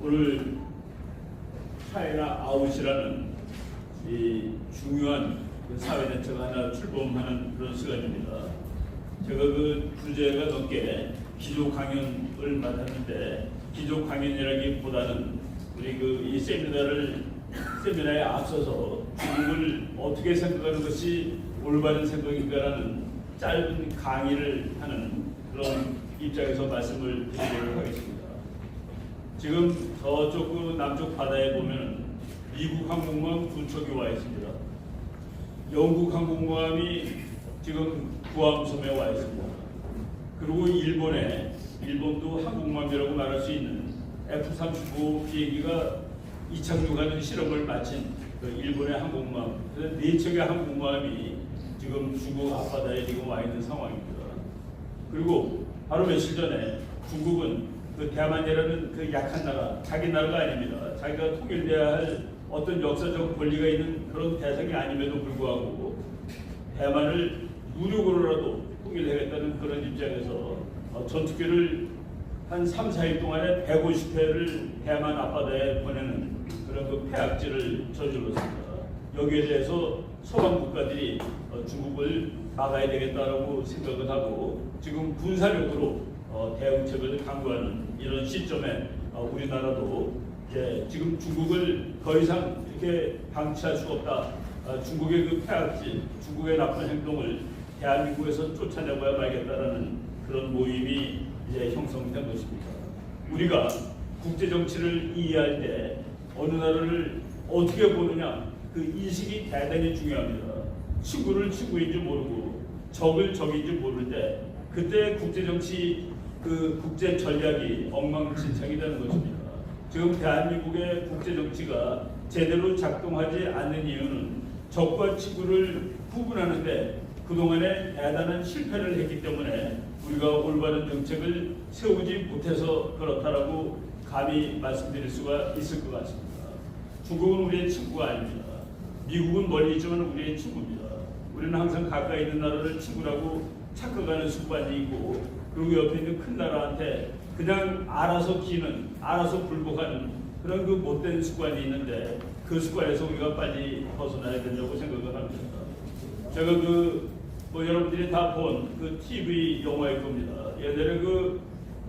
오늘 차이나 아웃이라는 이 중요한 사회 대책 하나 출범하는 그런 시간입니다. 제가 그 주제가 넘게 기조 강연을 맡았는데, 기조 강연이라기보다는 우리 이 세미나에 앞서서 중국을 어떻게 생각하는 것이 올바른 생각인가라는 짧은 강의를 하는 그런 입장에서 말씀을 드리도록 하겠습니다. 지금 저쪽 그 남쪽 바다에 보면 미국 항공모함 두 척이 와 있습니다. 영국 항공모함이 지금 구암섬에 와 있습니다. 그리고 일본도 항공모함이라고 말할 수 있는 F-35 비행기가 이착륙하는 실험을 마친 그 일본의 항공모함, 네 척의 항공모함이 지금 중국 앞바다에 지금 와 있는 상황입니다. 그리고 바로 며칠 전에 중국은 그 대만이라는 그 약한 나라, 자기 나라가 아닙니다. 자기가 통일돼야 할 어떤 역사적 권리가 있는 그런 대상이 아님에도 불구하고 대만을 무력으로라도 통일하겠다는 그런 입장에서 전투기를 한 3, 4일 동안에 150회를 대만 앞바다에 보내는 그런 그 폐악질을 저질렀습니다. 여기에 대해서 서방 국가들이 중국을 막아야 되겠다라고 생각을 하고 지금 군사력으로 대응책을 강구하는 이런 시점에 우리나라도 이제 지금 중국을 더 이상 이렇게 방치할 수가 없다. 중국의 그 폐악질, 중국의 나쁜 행동을 대한민국에서 쫓아내고야 말겠다라는 그런 모임이 이제 형성된 것입니다. 우리가 국제 정치를 이해할 때 어느 나라를 어떻게 보느냐, 그 인식이 대단히 중요합니다. 친구를 친구인지 모르고 적을 적인지 모를 때 그때 국제 정치 그 국제 전략이 엉망진창이 되는 것입니다. 지금 대한민국의 국제 정치가 제대로 작동하지 않는 이유는 적과 친구를 구분하는데 그동안에 대단한 실패를 했기 때문에 우리가 올바른 정책을 세우지 못해서 그렇다라고 감히 말씀드릴 수가 있을 것 같습니다. 중국은 우리의 친구가 아닙니다. 미국은 멀리 있지만 우리의 친구입니다. 우리는 항상 가까이 있는 나라를 친구라고 착각하는 습관이 있고, 그리고 옆에 있는 큰 나라한테 그냥 알아서 기는, 알아서 굴복하는 그런 그 못된 습관이 있는데 그 습관에서 우리가 빨리 벗어나야 된다고 생각을 합니다. 제가 여러분들이 다 본 그 TV 영화일 겁니다. 옛날에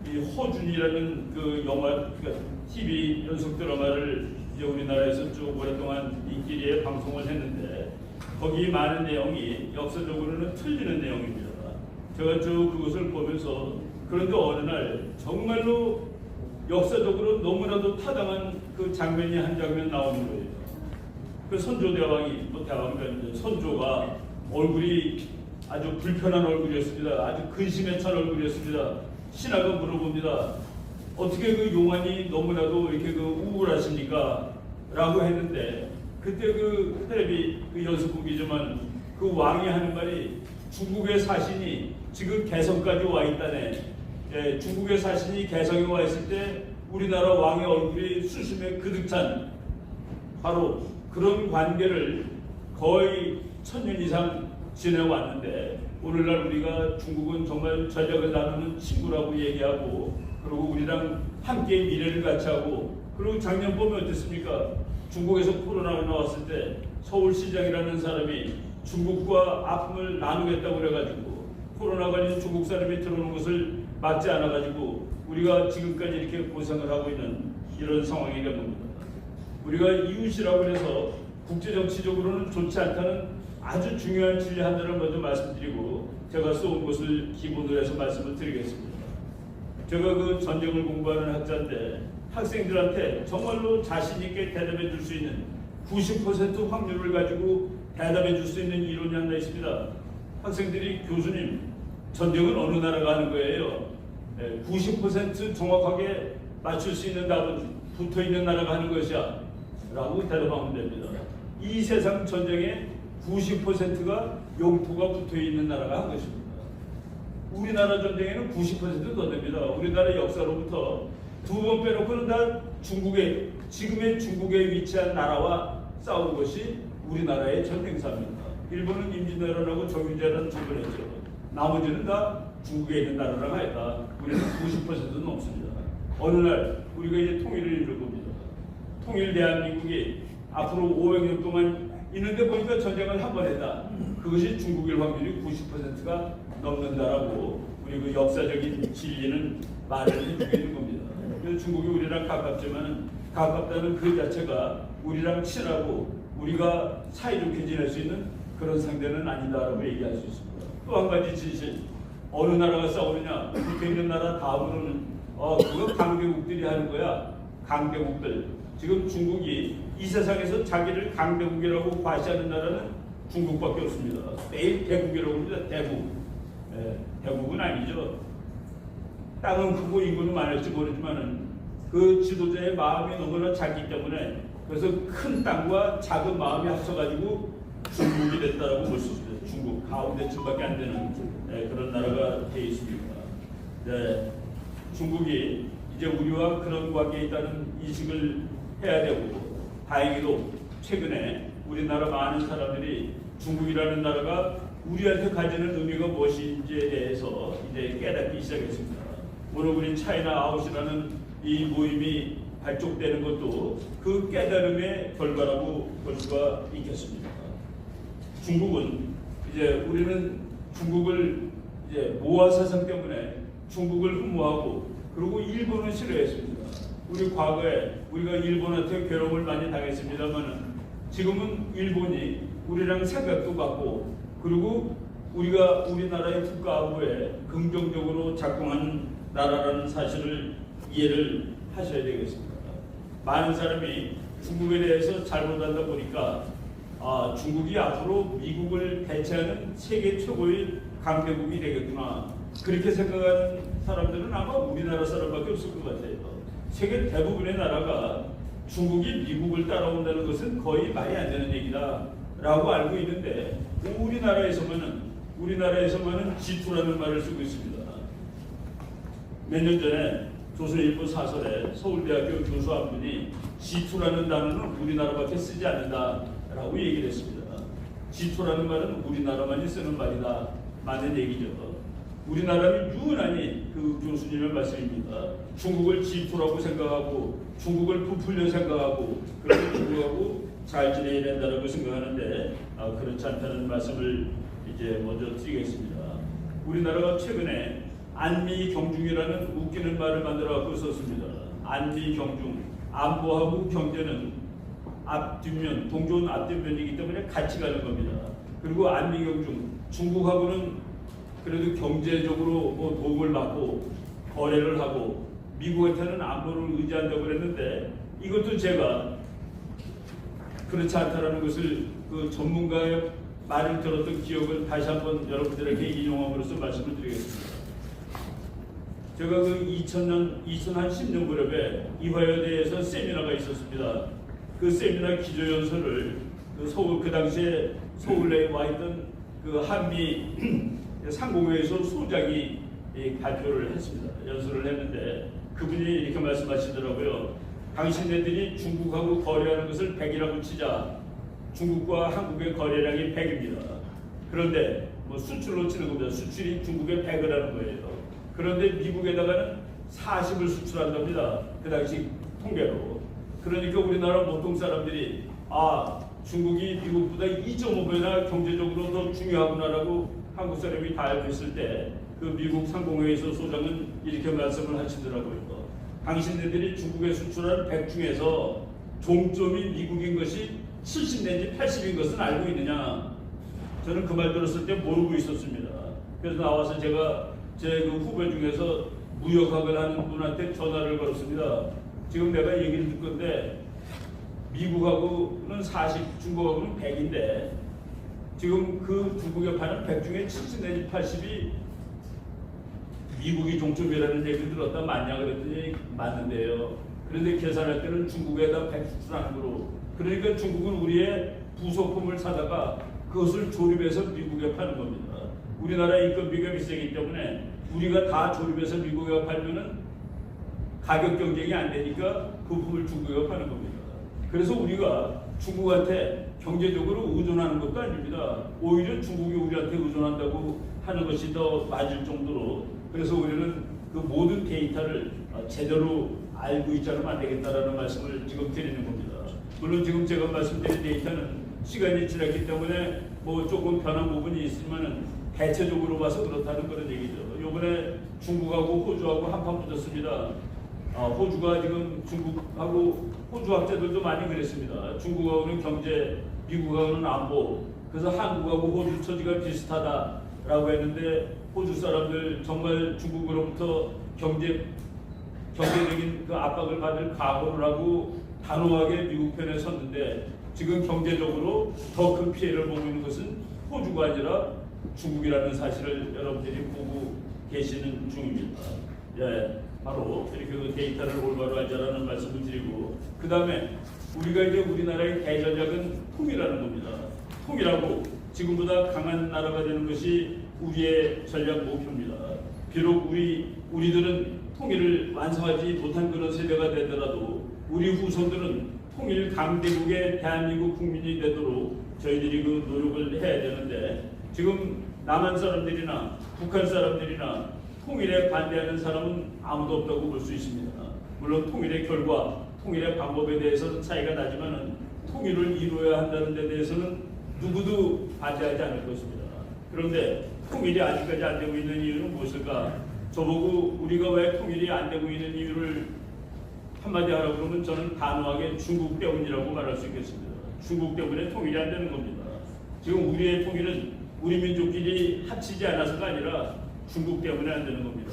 이 허준이라는 그 영화, 그러니까 TV 연속 드라마를 이제 우리나라에서 쭉 오랫동안 인기리에 방송을 했는데 거기 많은 내용이 역사적으로는 틀리는 내용입니다. 제가 쭉 그것을 보면서 그런데 어느 날 정말로 역사적으로 너무나도 타당한 그 장면이 한 장면 나오는 거예요. 그 선조대왕이 대왕이 아닌데 선조가 얼굴이 아주 불편한 얼굴이었습니다. 아주 근심에 찬 얼굴이었습니다. 신하가 물어봅니다. 어떻게 그 용안이 너무나도 이렇게 우울하십니까? 라고 했는데 그때 그 텔레비 연습국이지만 그 왕이 하는 말이 중국의 사신이 지금 개성까지 와 있다네. 예, 중국의 사신이 개성에 와 있을 때 우리나라 왕의 얼굴이 수심에 그득 찬 바로 그런 관계를 거의 1000년 이상 지내왔는데 오늘날 우리가 중국은 정말 전략을 나누는 친구라고 얘기하고 그리고 우리랑 함께 미래를 같이 하고 그리고 작년 보면 어땠습니까? 중국에서 코로나가 나왔을 때 서울시장이라는 사람이 중국과 아픔을 나누겠다고 그래가지고 코로나 관련 중국 사람이 들어오는 것을 막지 않아가지고 우리가 지금까지 이렇게 고생을 하고 있는 이런 상황이 된 겁니다. 우리가 이웃이라고 해서 국제정치적으로는 좋지 않다는 아주 중요한 진리 하나를 먼저 말씀드리고 제가 쏘은 것을 기본으로 해서 말씀을 드리겠습니다. 제가 그 전쟁을 공부하는 학자인데 학생들한테 정말로 자신 있게 대답해 줄 수 있는 90% 확률을 가지고 대답해 줄 수 있는 이론이 하나 있습니다. 학생들이 교수님 전쟁은 어느 나라가 하는 거예요? 90% 정확하게 맞출 수 있는 답은 붙어 있는 나라가 하는 것이야 라고 대답하면 됩니다. 이 세상 전쟁의 90%가 영토가 붙어 있는 나라가 한 것입니다. 우리나라 전쟁에는 90% 더 됩니다. 우리나라 역사로부터 두 번 빼놓고는 다 지금의 중국에 위치한 나라와 싸운 것이 우리나라의 전쟁사입니다. 일본은 임진왜란하고 정유재란 두 번 했죠. 나머지는 다 중국에 있는 나라랑 하였다. 우리는 90% 넘습니다. 어느 날 우리가 이제 통일을 이룰 겁니다. 통일 대한민국이 앞으로 500년 동안 있는데 보니까 전쟁을 한 번 했다. 그것이 중국일 확률이 90%가 넘는다라고 우리 그 역사적인 진리는 말을 해주고 있는 겁니다. 그래서 중국이 우리랑 가깝지만 가깝다는 그 자체가 우리랑 친하고 우리가 사이좋게 지낼 수 있는 그런 상대는 아니다라고 얘기할 수 있습니다. 또 한 가지 진실, 어느 나라가 싸우느냐, 붙어 있는 나라 다음으로는 그거 강대국들이 하는 거야. 강대국들. 지금 중국이 이 세상에서 자기를 강대국이라고 과시하는 나라는 중국밖에 없습니다. 매일 대국이라고 합니다. 대국. 대국은 아니죠. 땅은 크고 인구는 많을지 모르지만은 그 지도자의 마음이 너무나 작기 때문에 그래서 큰 땅과 작은 마음이 합쳐가지고 중국이 됐다라고 볼 수 있습니다. 중국 가운데쯤밖에 안 되는 그런 나라가 되어 있습니다. 중국이 이제 우리와 그런 관계에 있다는 인식을 해야 되고, 다행히도 최근에 우리나라 많은 사람들이 중국이라는 나라가 우리한테 가지는 의미가 무엇인지에 대해서 이제 깨닫기 시작했습니다. 오늘 우리 차이나 아웃이라는 이 모임이 발족되는 것도 그 깨달음의 결과라고 볼 수가 있겠습니다. 중국은 이제 우리는 중국을 이제 모아 사상 때문에 중국을 흠모하고 그리고 일본은 싫어했습니다. 우리 과거에 우리가 일본한테 괴로움을 많이 당했습니다만 지금은 일본이 우리랑 생각도 같고 그리고 우리가 우리나라의 국가부에 긍정적으로 작동하는 나라라는 사실을 이해를 하셔야 되겠습니다. 많은 사람이 중국에 대해서 잘못 알다 보니까 중국이 앞으로 미국을 대체하는 세계 최고의 강대국이 되겠구나. 그렇게 생각하는 사람들은 아마 우리나라 사람밖에 없을 것 같아요. 세계 대부분의 나라가 중국이 미국을 따라온다는 것은 거의 말이 안 되는 얘기다라고 알고 있는데 우리나라에서만은 G2라는 말을 쓰고 있습니다. 몇 년 전에 조선일보 사설에 서울대학교 교수 한 분이 G2라는 단어는 우리나라밖에 쓰지 않는다라고 얘기를 했습니다. G2라는 말은 우리나라만이 쓰는 말이다. 맞는 얘기죠. 우리나라는 유난히 그 교수님의 말씀입니다. 중국을 G2라고 생각하고 중국을 부풀려 생각하고 그렇게 중국하고 잘 지내야 된다고 생각하는데 그렇지 않다는 말씀을 이제 먼저 드리겠습니다. 우리나라가 최근에 안미경중이라는 웃기는 말을 만들어 갖고 썼습니다. 안미경중, 안보하고 경제는 앞뒷면, 동전 앞뒷면이기 때문에 같이 가는 겁니다. 그리고 안미경중, 중국하고는 그래도 경제적으로 도움을 받고 거래를 하고 미국한테는 안보를 의지한다고 그랬는데 이것도 제가 그렇지 않다라는 것을 그 전문가의 말을 들었던 기억을 다시 한번 여러분들에게 인용함으로써 말씀을 드리겠습니다. 제가 그 2010년 무렵에 이화여대에서 세미나가 있었습니다. 그 세미나 기조연설을 그 당시에 서울에 와 있던 그 한미 상공회의소 소장이 발표를 했습니다. 연설을 했는데 그분이 이렇게 말씀하시더라고요. 당신네들이 중국하고 거래하는 것을 100이라고 치자. 중국과 한국의 거래량이 100입니다. 그런데 수출로 치는 겁니다. 수출이 중국에 100을 하는 거예요. 그런데 미국에다가는 40을 수출한답니다. 그 당시 통계로. 그러니까 우리나라 보통 사람들이 중국이 미국보다 2.5배나 경제적으로 더 중요하구나라고 한국 사람이 다 알고 있을 때 그 미국 상공회의소 소장은 이렇게 말씀을 하시더라고요. 당신네들이 중국에 수출한 100 중에서 종점이 미국인 것이 70 내지 80인 것은 알고 있느냐? 저는 그 말 들었을 때 모르고 있었습니다. 그래서 나와서 제가 제 그 후배 중에서 무역학을 하는 분한테 전화를 걸었습니다. 지금 내가 얘기를 듣 건데 미국하고는 40, 중국하고는 100인데 지금 그 중국에 파는 100 중에 70 내지 80이 미국이 종점이라는 얘기를 들었다 맞냐 그랬더니 맞는데요. 그런데 계산할 때는 중국에다 100 수출하는 거로. 그러니까 중국은 우리의 부속품을 사다가 그것을 조립해서 미국에 파는 겁니다. 우리나라 인건비가 비싸기 때문에 우리가 다 조립해서 미국에 팔면은 가격 경쟁이 안 되니까 부품을 중국에 파는 겁니다. 그래서 우리가 중국한테 경제적으로 의존하는 것도 아닙니다. 오히려 중국이 우리한테 의존한다고 하는 것이 더 맞을 정도로 그래서 우리는 그 모든 데이터를 제대로 알고 있지 않으면 안 되겠다라는 말씀을 지금 드리는 겁니다. 물론 지금 제가 말씀드린 데이터는 시간이 지났기 때문에 뭐 조금 변한 부분이 있으면은 대체적으로 봐서 그렇다는 그런 얘기죠. 이번에 중국하고 호주하고 한판 붙었습니다. 호주가 지금 중국하고 호주 학자들도 많이 그랬습니다. 중국하고는 경제, 미국하고는 안보. 그래서 한국하고 호주 처지가 비슷하다라고 했는데 호주 사람들 정말 중국으로부터 경제적인 그 압박을 받을 각오를 하고 단호하게 미국 편에 섰는데 지금 경제적으로 더 큰 피해를 보고 있는 것은 호주가 아니라 중국이라는 사실을 여러분들이 보고 계시는 중입니다. 예, 바로 이렇게 그 데이터를 올바로 하자라는 말씀을 드리고 그 다음에 우리가 이제 우리나라의 대전략은 통일하는 겁니다. 통일하고 지금보다 강한 나라가 되는 것이 우리의 전략 목표입니다. 비록 우리들은 통일을 완성하지 못한 그런 세대가 되더라도 우리 후손들은 통일 강대국의 대한민국 국민이 되도록 저희들이 그 노력을 해야 되는데 지금 남한 사람들이나 북한 사람들이나 통일에 반대하는 사람은 아무도 없다고 볼 수 있습니다. 물론 통일의 결과, 통일의 방법에 대해서는 차이가 나지만은 통일을 이루어야 한다는 데 대해서는 누구도 반대하지 않을 것입니다. 그런데 통일이 아직까지 안 되고 있는 이유는 무엇일까? 저보고 우리가 왜 통일이 안 되고 있는 이유를 한마디 하라고 그러면 저는 단호하게 중국 때문이라고 말할 수 있겠습니다. 중국 때문에 통일이 안 되는 겁니다. 지금 우리의 통일은 우리 민족끼리 합치지 않아서가 아니라 중국 때문에 안 되는 겁니다.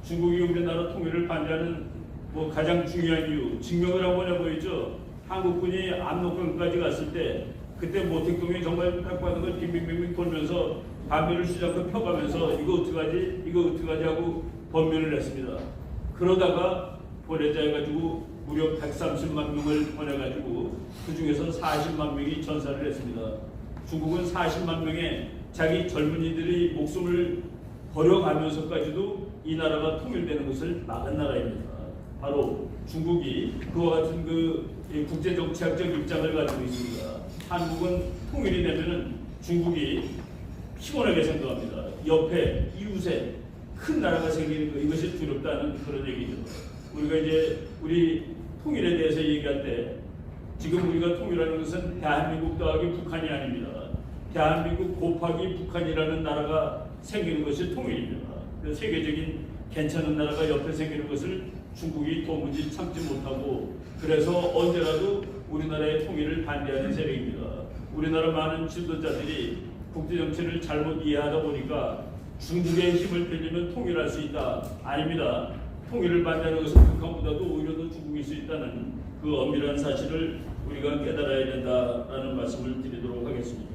중국이 우리나라 통일을 반대하는 뭐 가장 중요한 이유, 증명을 한번 해보이죠. 한국군이 압록강까지 갔을 때 그때 모택동이 정말 깎아는 걸 빙빙빙빙 돌면서 반면을 시작해 펴가면서 이거 어떡하지? 이거 어떡하지? 하고 번면을 했습니다. 그러다가 보내자 해가지고 무려 130만 명을 보내가지고 그 중에서 40만 명이 전사를 했습니다. 중국은 40만 명의 자기 젊은이들이 목숨을 버려가면서까지도 이 나라가 통일되는 것을 막은 나라입니다. 바로 중국이 그와 같은 그 국제정치학적 입장을 가지고 있습니다. 한국은 통일이 되면은 중국이 피곤하게 생각합니다. 옆에 이웃에 큰 나라가 생기는 거 이것이 두렵다는 그런 얘기죠. 우리가 이제 우리 통일에 대해서 얘기할 때 지금 우리가 통일하는 것은 대한민국 더하기 북한이 아닙니다. 대한민국 곱하기 북한이라는 나라가 생기는 것이 통일입니다. 세계적인 괜찮은 나라가 옆에 생기는 것을 중국이 도무지 참지 못하고 그래서 언제라도 우리나라의 통일을 반대하는 세력입니다. 우리나라 많은 지도자들이 국제정치를 잘못 이해하다 보니까 중국의 힘을 빌리면 통일할 수 있다. 아닙니다. 통일을 반대하는 것은 북한보다도 오히려 더 중국일 수 있다는 그 엄밀한 사실을 우리가 깨달아야 된다라는 말씀을 드리도록 하겠습니다.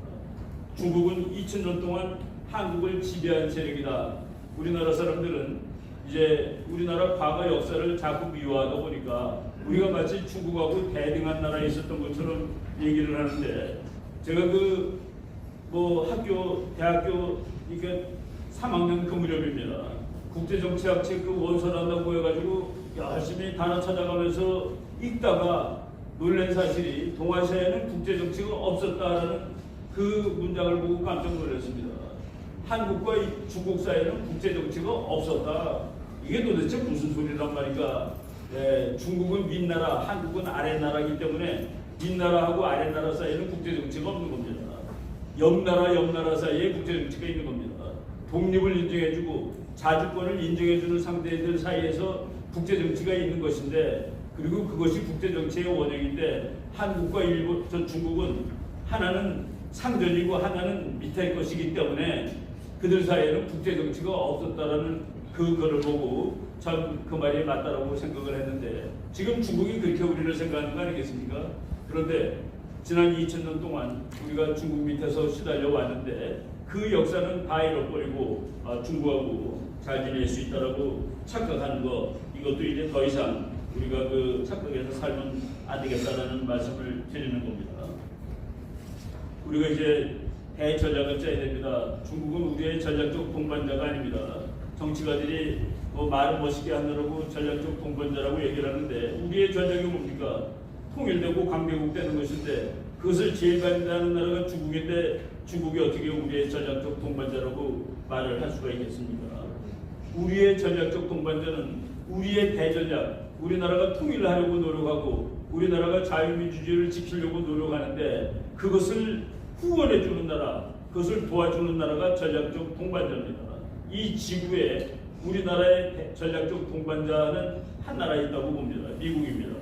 중국은 2000년 동안 한국을 지배한 세력이다. 우리나라 사람들은 이제 우리나라 과거 역사를 자꾸 미화하다 보니까 우리가 마치 중국하고 대등한 나라에 있었던 것처럼 얘기를 하는데 제가 그 뭐 대학교 이게 3학년 그 무렵입니다. 국제정치학책 그 원서난다고 해가지고 열심히 단어 찾아가면서 읽다가 놀란 사실이 동아시아에는 국제정치가 없었다라는 그 문장을 보고 깜짝 놀랐습니다. 한국과 중국 사이에는 국제정치가 없었다. 이게 도대체 무슨 소리란 말인가? 중국은 윗나라, 한국은 아랫나라이기 때문에 윗나라하고 아랫나라 사이에는 국제정치가 없는 겁니다. 옆나라 사이에 국제정치가 있는 겁니다. 독립을 인정해주고 자주권을 인정해주는 상대들 사이에서 국제정치가 있는 것인데 그리고 그것이 국제정치의 원형인데 한국과 중국은 하나는 상전이고 하나는 밑에 것이기 때문에 그들 사이에는 국제정치가 없었다라는 그거를 보고 참 그 말이 맞다라고 생각을 했는데 지금 중국이 그렇게 우리를 생각하는 거 아니겠습니까? 그런데 지난 2000년 동안 우리가 중국 밑에서 시달려 왔는데 그 역사는 다 잃어버리고 중국하고 잘 지낼 수 있다라고 착각하는 거 이것도 이제 더 이상 우리가 그 착각에서 살면 안 되겠다라는 말씀을 드리는 겁니다. 우리가 이제 대전략을 짜야 됩니다. 중국은 우리의 전략적 동반자가 아닙니다. 정치가들이 뭐 말을 멋있게 하느라고 전략적 동반자라고 얘기를 하는데 우리의 전략이 뭡니까? 통일되고 강대국 되는 것인데 그것을 제일 반대하는 나라가 중국인데 중국이 어떻게 우리의 전략적 동반자라고 말을 할 수가 있겠습니까? 우리의 전략적 동반자는 우리의 대전략, 우리나라가 통일을 하려고 노력하고 우리나라가 자유민주주의를 지키려고 노력하는데 그것을 후원해 주는 나라, 그것을 도와주는 나라가 전략적 동반자입니다. 이 지구에 우리나라의 전략적 동반자는 한 나라에 있다고 봅니다. 미국입니다.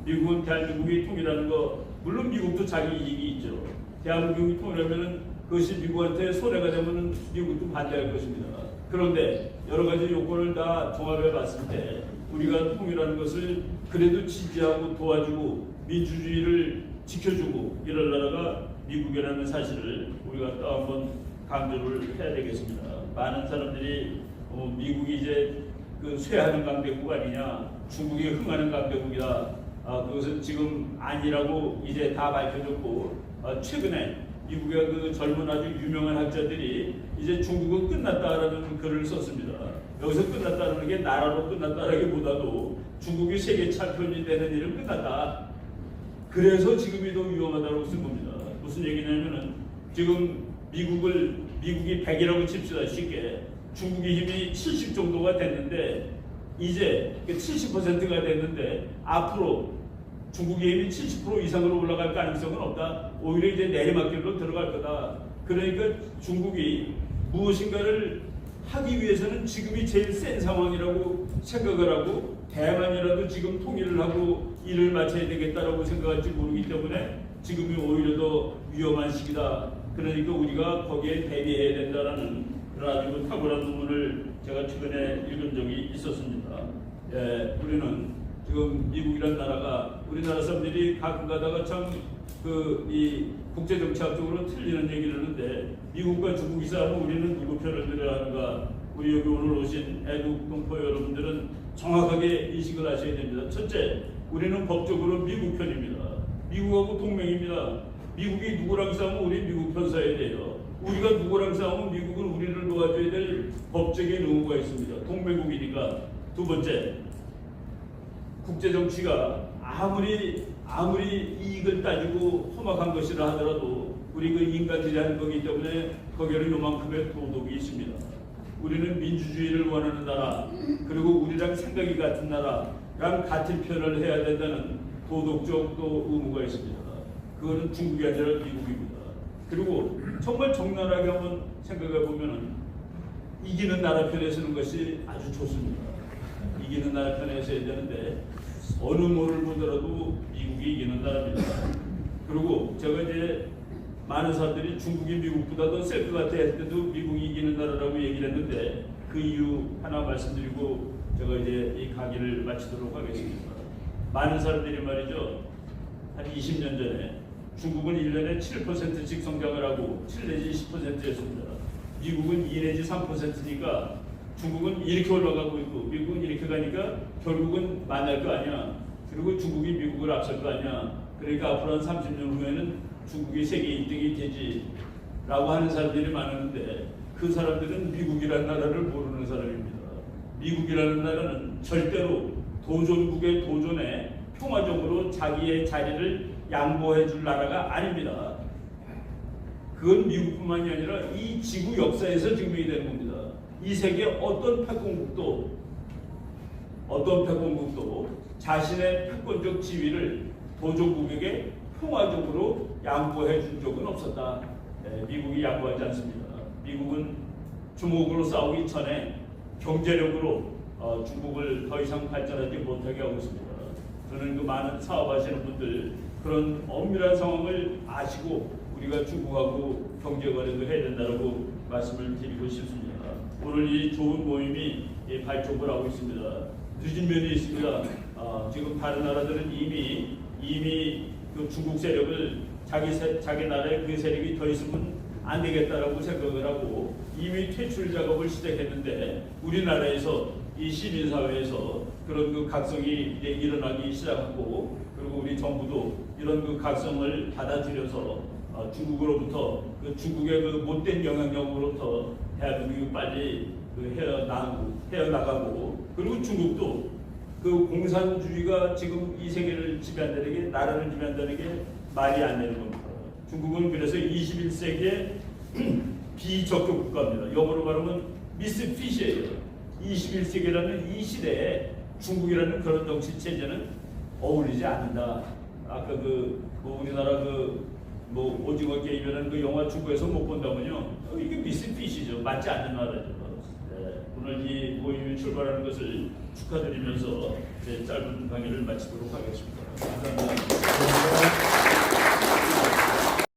미국은 대한민국이 통일하는 거, 물론 미국도 자기 이익이 있죠. 대한민국이 통일하면 그것이 미국한테 손해가 되면 미국도 반대할 것입니다. 그런데 여러 가지 요건을 다 종합해 봤을 때 우리가 통일하는 것을 그래도 지지하고 도와주고 민주주의를 지켜주고 이런 나라가 미국이라는 사실을 우리가 또 한번 강조를 해야 되겠습니다. 많은 사람들이 미국이 이제 그 쇠하는 강대국 아니냐, 중국이 흥하는 강대국이다. 그것은 지금 아니라고 이제 다 밝혀졌고, 최근에 미국의 그 젊은 아주 유명한 학자들이 이제 중국은 끝났다라는 글을 썼습니다. 여기서 끝났다는 게 나라로 끝났다라기보다도 중국이 세계 챔피언이 되는 일은 끝났다. 그래서 지금이 더 위험하다고 쓴 겁니다. 무슨 얘기냐면은 지금 미국이 100이라고 칩시다. 쉽게 중국의 힘이 70 정도가 됐는데 이제 70%가 됐는데 앞으로 중국의 힘이 70% 이상으로 올라갈 가능성은 없다. 오히려 이제 내리막길로 들어갈 거다. 그러니까 중국이 무엇인가를 하기 위해서는 지금이 제일 센 상황이라고 생각을 하고 대만이라도 지금 통일을 하고 일을 마쳐야 되겠다라고 생각할지 모르기 때문에 지금이 오히려 더 위험한 시기다. 그러니까 우리가 거기에 대비해야 된다라는 그런 아주 탁월한 논문을 제가 최근에 읽은 적이 있었습니다. 예, 우리는 지금 미국이라는 나라가 우리나라 사람들이 가끔 가다가 참 이 국제정치학적으로 틀리는 얘기를 하는데 미국과 중국이 싸우면 우리는 누구 편을 들어야 하는가? 우리 여기 오늘 오신 애국 동포 여러분들은 정확하게 인식을 하셔야 됩니다. 첫째, 우리는 법적으로 미국 편입니다. 미국하고 동맹입니다. 미국이 누구랑 싸우면 우리 미국 편 서야 돼요. 우리가 누구랑 싸우면 미국은 우리를 도와줘야 될 법적인 의무가 있습니다. 동맹국이니까. 두 번째, 국제정치가 아무리 이익을 따지고 험악한 것이라 하더라도 우리 그 인간들이 하는 거기 때문에 거기에는 요만큼의 도덕이 있습니다. 우리는 민주주의를 원하는 나라, 그리고 우리랑 생각이 같은 나라랑 같은 편을 해야 된다는 도덕적 또 의무가 있습니다. 그거는 중국이 아니라 미국입니다. 그리고 정말 적나라하게 한번 생각해 보면은 이기는 나라 편에 서는 것이 아주 좋습니다. 이기는 나라 편에 서야 되는데 어느 뭐를 보더라도 미국이 이기는 나라입니다. 그리고 제가 이제 많은 사람들이 중국이 미국보다 더 셀 것 같아 할 때도 미국이 이기는 나라라고 얘기를 했는데 그 이유 하나 말씀드리고 제가 이제 이 강의를 마치도록 하겠습니다. 많은 사람들이 말이죠. 한 20년 전에 중국은 1년에 7%씩 성장을 하고 7 내지 10%였습니다. 미국은 2 내지 3%니까 중국은 이렇게 올라가고 있고 미국은 이렇게 가니까 결국은 만날 거 아니야. 그리고 중국이 미국을 앞설 거 아니야. 그러니까 앞으로 한 30년 후에는 중국이 세계 1등이 되지 라고 하는 사람들이 많았는데 그 사람들은 미국이라는 나라를 모르는 사람입니다. 미국이라는 나라는 절대로 도전국의 도전에 평화적으로 자기의 자리를 양보해 줄 나라가 아닙니다. 그건 미국뿐만이 아니라 이 지구 역사에서 증명이 되는 겁니다. 이 세계 어떤 패권국도 자신의 패권적 지위를 도전국에게 평화적으로 양보해 준 적은 없었다. 미국이 양보하지 않습니다. 미국은 중국으로 싸우기 전에 경제력으로 중국을 더 이상 발전하지 못하게 하고 있습니다. 저는 그 많은 사업하시는 분들 그런 엄밀한 상황을 아시고 우리가 중국하고 경제 거래도 해야 된다고 말씀을 드리고 싶습니다. 오늘 이 좋은 모임이 발족을 하고 있습니다. 늦은 면이 있습니다. 지금 다른 나라들은 이미 그 중국 세력을 자기 나라에 그 세력이 더 있으면 안 되겠다라고 생각을 하고 이미 퇴출 작업을 시작했는데 우리나라에서 이 시민사회에서 그런 그 각성이 이제 일어나기 시작하고 그리고 우리 정부도 이런 그 각성을 받아들여서 중국으로부터 그 중국의 그 못된 영향력으로부터 대한민국이 빨리 그 헤어나가고 그리고 중국도 그 공산주의가 지금 이 세계를 지배한다는 게 나라를 지배한다는 게 말이 안 되는 겁니다. 중국은 그래서 21세기의 비적격 국가입니다. 영어로 말하면 미스핏이에요. 21세기라는 이 시대에 중국이라는 그런 정치 체제는 어울리지 않는다. 아까 뭐 우리나라 뭐 오징어 게임이라는 그 영화 중국에서 못 본다면요, 이게 미스핏이죠. 맞지 않는 나라죠. 네, 오늘 이 모임이 출발하는 것을 축하드리면서 제 짧은 강의를 마치도록 하겠습니다. 감사합니다.